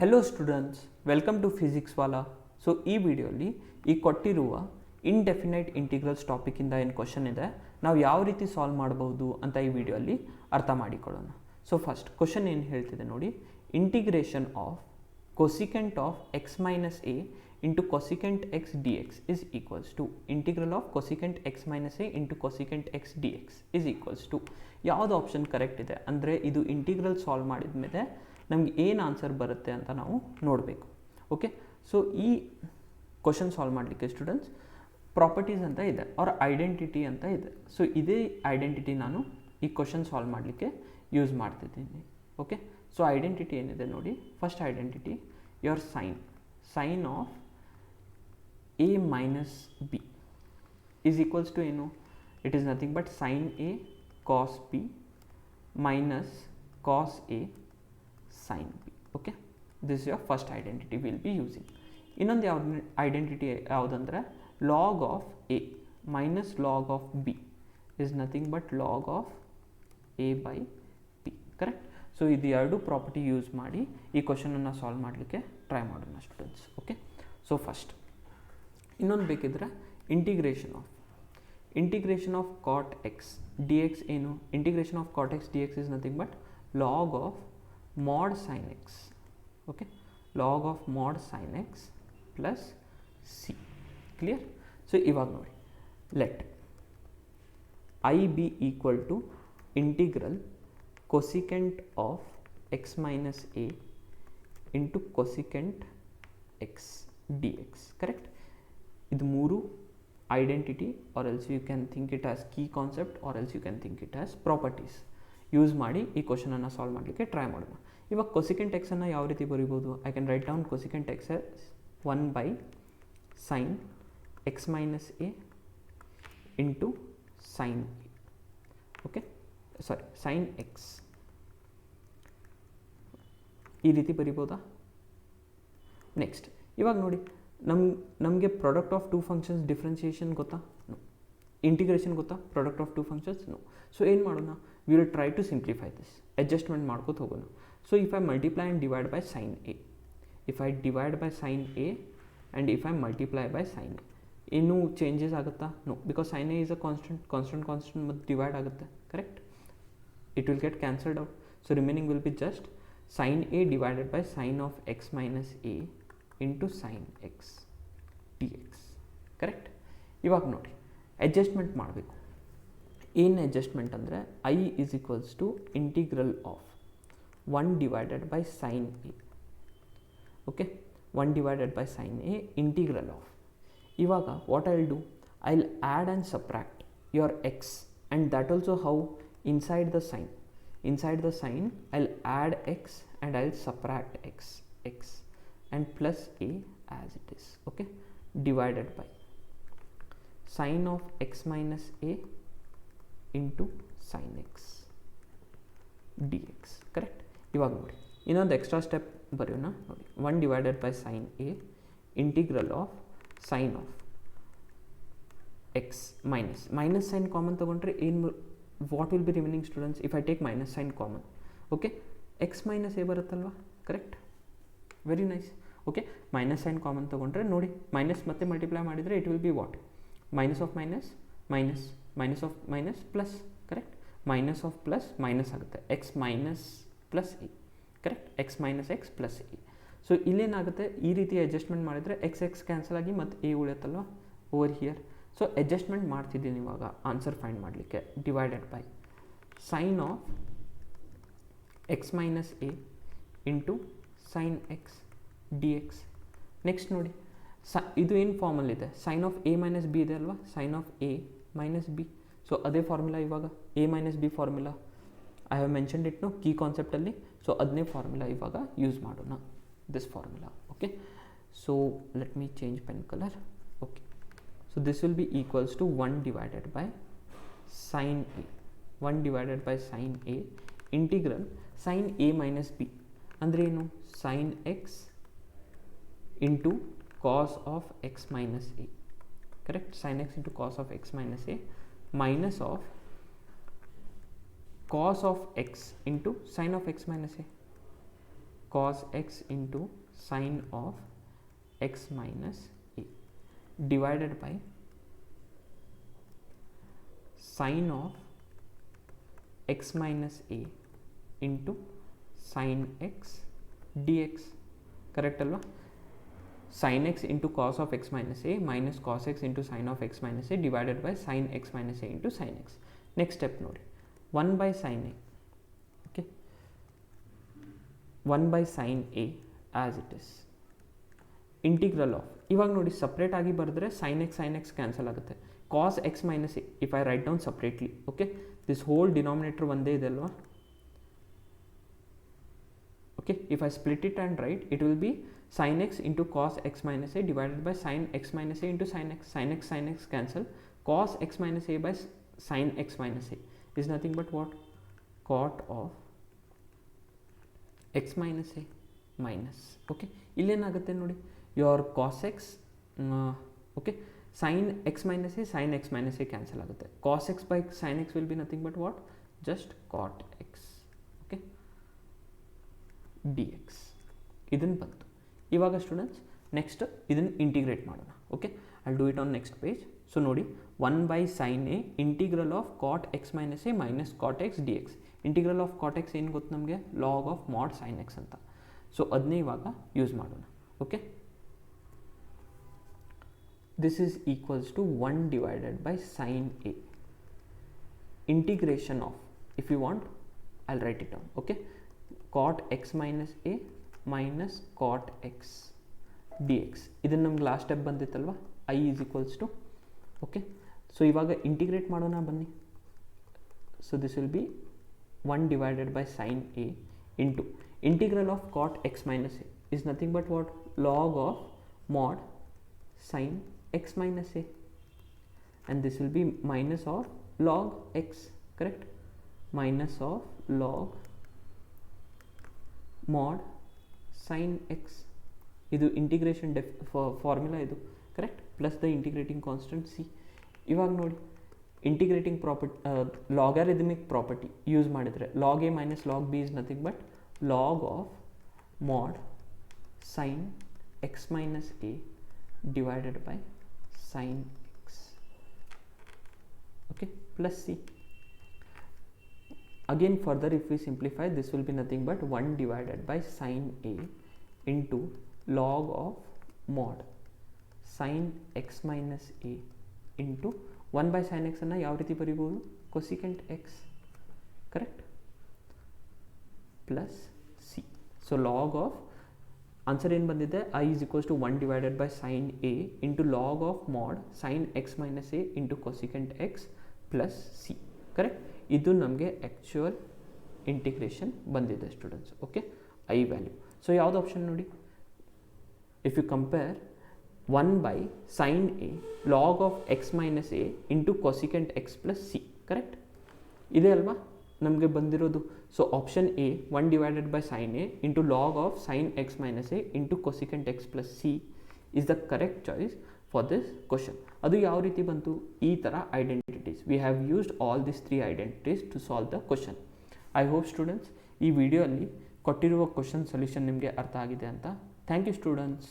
Hello students, welcome to Physics Wallah. So ಈ ವಿಡಿಯೋಲಿ ಈ ಕೊಟ್ಟಿರುವ ಇಂಡೆಫಿನೈಟ್ ಇಂಟಿಗ್ರಲ್ಸ್ ಟಾಪಿಕಿಂದ ಏನು ಕ್ವಶನ್ ಇದೆ, ನಾವು ಯಾವ ರೀತಿ ಸಾಲ್ವ್ ಮಾಡಬಹುದು ಅಂತ ಈ ವಿಡಿಯೋಲಿ ಅರ್ಥ ಮಾಡಿಕೊಳ್ಳೋಣ. ಸೊ ಫಸ್ಟ್ ಕ್ವಶನ್ ಏನು ಹೇಳ್ತಿದೆ ನೋಡಿ, integration of cosecant of x minus a into cosecant x d x is equals to integral of cosecant x minus a into cosecant x d x is equals to ಯಾವುದು option correct ಇದೆ ಅಂದರೆ ಇದು integral solve ಮಾಡಿದ ಮೇಲೆ ನಮಗೆ ಏನು answer ಬರುತ್ತೆ ಅಂತ ನಾವು ನೋಡಬೇಕು. ಓಕೆ, ಸೊ ಈ ಕ್ವಶನ್ ಸಾಲ್ವ್ ಮಾಡಲಿಕ್ಕೆ ಸ್ಟೂಡೆಂಟ್ಸ್ ಪ್ರಾಪರ್ಟೀಸ್ ಅಂತ ಇದೆ ಅವ್ರ ಐಡೆಂಟಿಟಿ ಅಂತ ಇದೆ. ಸೊ ಇದೇ ಐಡೆಂಟಿಟಿ ನಾನು ಈ ಕ್ವಶನ್ ಸಾಲ್ವ್ ಮಾಡಲಿಕ್ಕೆ ಯೂಸ್ ಮಾಡ್ತಿದ್ದೀನಿ. ಓಕೆ, ಸೊ ಐಡೆಂಟಿಟಿ ಏನಿದೆ ನೋಡಿ, first identity your sine of a minus b is equals to ಏನು, it is nothing but sine a cos b minus cos a sin b. Okay, this is your first identity we'll be using. ಇನ್ನೊಂದು ಯಾವ್ದು identity ಯಾವುದಂದ್ರೆ log of a minus log of b is nothing but log of a by b. Correct. So ಇದು ಎರಡು property use ಮಾಡಿ ಈ ಕ್ವಶನನ್ನು solve ಮಾಡಲಿಕ್ಕೆ try ಮಾಡೋಣ ಸ್ಟೂಡೆಂಟ್ಸ್. ಓಕೆ, ಸೊ ಫಸ್ಟ್ ಇನ್ನೊಂದು ಬೇಕಿದ್ರೆ integration of cot x d x ಏನು, integration of cot x d x is nothing but log of mod sin x. Okay, log of mod sin x plus c. Clear? So ಇವಾಗ ನೋಡಿ, let I be equal to integral cosecant of x minus a into cosecant x dx. Correct? ಇದು ಮೂರು identity, or else you can think it as key concept, or else you can think it as properties use ಮಾಡಿ ಈ ಕ್ವಶನನ್ನು solve ಮಾಡಲಿಕ್ಕೆ try ಮಾಡೋಣ. ಇವಾಗ cosecant ಎಕ್ಸನ್ನು ಯಾವ ರೀತಿ ಬರೀಬೋದು, I can write down cosecant x 1 by sine x minus a into sine a. Okay, sorry sine x ಈ ರೀತಿ ಬರಿಬೋದಾ. ನೆಕ್ಸ್ಟ್ ಇವಾಗ ನೋಡಿ, ನಮಗೆ product of two functions differentiation ಗೊತ್ತಾ, ನೋ. ಇಂಟಿಗ್ರೇಷನ್ ಗೊತ್ತಾ, product of two functions, no. So ಏನು ಮಾಡೋಣ, we will try to simplify this, adjustment ಮಾಡ್ಕೋತ ಹೋಗೋಣ. So if I multiply and divide by sin a, if I divide by sin a and if I multiply by sin a, ಏನು changes ಆಗುತ್ತಾ, no, because sin a is a constant ಮತ್ತು divide ಆಗುತ್ತೆ. Correct, it will get cancelled out. So remaining will be just sin a divided by sin of x minus a into sin x dx. Correct. ಇವಾಗ ನೋಡಿ adjustment ಮಾಡಬೇಕು. ಏನು adjustment ಅಂದರೆ I is equals to integral of 1 divided by sine a. Okay, 1 divided by sine a integral of, ಇವಾಗ what I will do, I will add and subtract your x and that also how inside the sine I will add x and I will subtract x and plus a as it is. Okay, divided by sine of x minus a into sine x d x. Correct. ಇವಾಗ ನೋಡಿ ಇನ್ನೊಂದು extra step ಬರೆಯೋಣ ನೋಡಿ, 1 divided by sine a integral of sine of x minus sine common ತೊಗೊಂಡ್ರೆ ಏನು, what will be remaining students if I take minus sine common. Okay, x minus a ಬರುತ್ತಲ್ವಾ. Correct, very nice. Okay, minus sine common ತೊಗೊಂಡ್ರೆ ನೋಡಿ, minus ಮತ್ತೆ multiply ಮಾಡಿದರೆ it will be what, minus of minus minus of minus plus. Correct, minus of plus minus ಆಗುತ್ತೆ, x minus plus a. Correct, x minus x plus a. So ಇಲ್ಲೇನಾಗುತ್ತೆ, ಈ ರೀತಿ adjustment ಮಾಡಿದರೆ x cancel ಆಗಿ ಮತ್ತು a ಉಳಿಯುತ್ತಲ್ವ over here. So adjustment ಮಾಡ್ತಿದ್ದೀನಿ ಇವಾಗ ಆನ್ಸರ್ ಫೈಂಡ್ ಮಾಡಲಿಕ್ಕೆ. Divided by sine of x minus a into sine x d x. Next ನೋಡಿ, ಇದು ಏನು ಫಾರ್ಮಲ್ಲಿದೆ, sine of a minus b ಇದೆ ಅಲ್ವಾ, sine of a minus b. So ಅದೇ ಫಾರ್ಮುಲಾ, ಇವಾಗ a minus b formula I have mentioned it no key ಕಾನ್ಸೆಪ್ಟಲ್ಲಿ. So ಅದನ್ನೇ ಫಾರ್ಮುಲಾ ಇವಾಗ ಯೂಸ್ ಮಾಡೋಣ, this formula. Okay, so let me change pen colour. Okay, so this will be equals to 1 divided by sine a, 1 divided by sine a integral sine a minus b ಅಂದರೆ ಏನು, sine x into cos of x minus a. Correct, sin x into cos of x minus a minus of cos of x into sin of x minus a. cos x into sin of x minus a divided by sin of x minus a into sin x dx. Correct ಅಲ್ವಾ? sin x into cos of x minus a minus cos x into sin of x minus a divided by sin x minus a into sin x. Next step ನೋಡಿ, 1 by sin a, okay, 1 by sin a as it is integral of, ಇವಾಗ ನೋಡಿ separate ಆಗಿ ಬರೆದ್ರೆ sin x cancel ಆಗುತ್ತೆ. cos x minus a if I write down separately, okay, this whole denominator ಒಂದೇ ಇದೆ ಅಲ್ವಾ? Okay, if I split it and write, it will be sin x into cos x minus a divided by sin x minus a into sin x. Sin x cancel. Cos x minus a by sin x minus a is nothing but what? Cot of x minus a minus. Okay, ಇಲ್ಲೇನಾಗುತ್ತೆ ನೋಡಿ, your cos x, okay, sin x minus a cancel ಆಗುತ್ತೆ. Cos x by sin x will be nothing but what? Just cot x. Okay, dx. ಇದನ್ನು ಬಂತು. ಇವಾಗ students next ಇದನ್ನು integrate ಮಾಡೋಣ. Okay, I do it on next page. So ನೋಡಿ, 1 by sin a integral of cot x minus a minus cot x d x. Integral of cot x ಏನು ಗೊತ್ತು ನಮಗೆ? Log of mod sine x ಅಂತ. So ಅದನ್ನೇ ಇವಾಗ use ಮಾಡೋಣ. Okay, this is equals to 1 divided by sin a integration of, if you want I'll write it down. Okay, cot x minus a minus cot x dx. ಇದನ್ನು ನಮ್ಗೆ last step ಬಂದಿತ್ತಲ್ವ, i is equals to, ಓಕೆ. So ಇವಾಗ integrate ಮಾಡೋಣ ಬನ್ನಿ. So this will be 1 divided by sin a into integral of cot x minus a is nothing but what? Log of mod sin x minus a, and this will be minus of log x, correct? Minus of log mod sin x. ಇದು integration formula ಇದು, correct? Plus the integrating constant C. ಇವಾಗ ನೋಡಿ, integrating property, logarithmic property use ಮಾಡಿದರೆ log a minus log b is nothing but log of mod sine x minus a divided by sine x, okay, plus C. Again further if we simplify, this will be nothing but 1 divided by sin a into log of mod sin x minus a into 1 by sin x ಅನ್ನು ಯಾವ ರೀತಿ ಬರೀಬೋದು? cosecant x, correct? plus c. So log of, answer ಏನು ಬಂದಿದೆ? i is equals to 1 divided by sin a into log of mod sin x minus a into cosecant x plus c, correct? ಇದು ನಮಗೆ actual integration ಬಂದಿದೆ students. Okay, I value. So ಯಾವುದು option ನೋಡಿ, if you compare 1 by sin a log of x minus a into cosecant x plus c, correct? ಇದೆ ಅಲ್ವಾ ನಮಗೆ ಬಂದಿರೋದು. So option A 1 divided by sin a into log of sin x minus a into cosecant x plus c is the correct choice for this question. ಅದು ಯಾವ ರೀತಿ ಬಂತು? ಈ ಥರ identities. We have used all this 3 identities to solve the question. I hope students ಈ video ಅಲ್ಲಿ ಕೊಟ್ಟಿರುವ question solution ನಿಮಗೆ ಅರ್ಥ ಆಗಿದೆ ಅಂತ. Thank you students.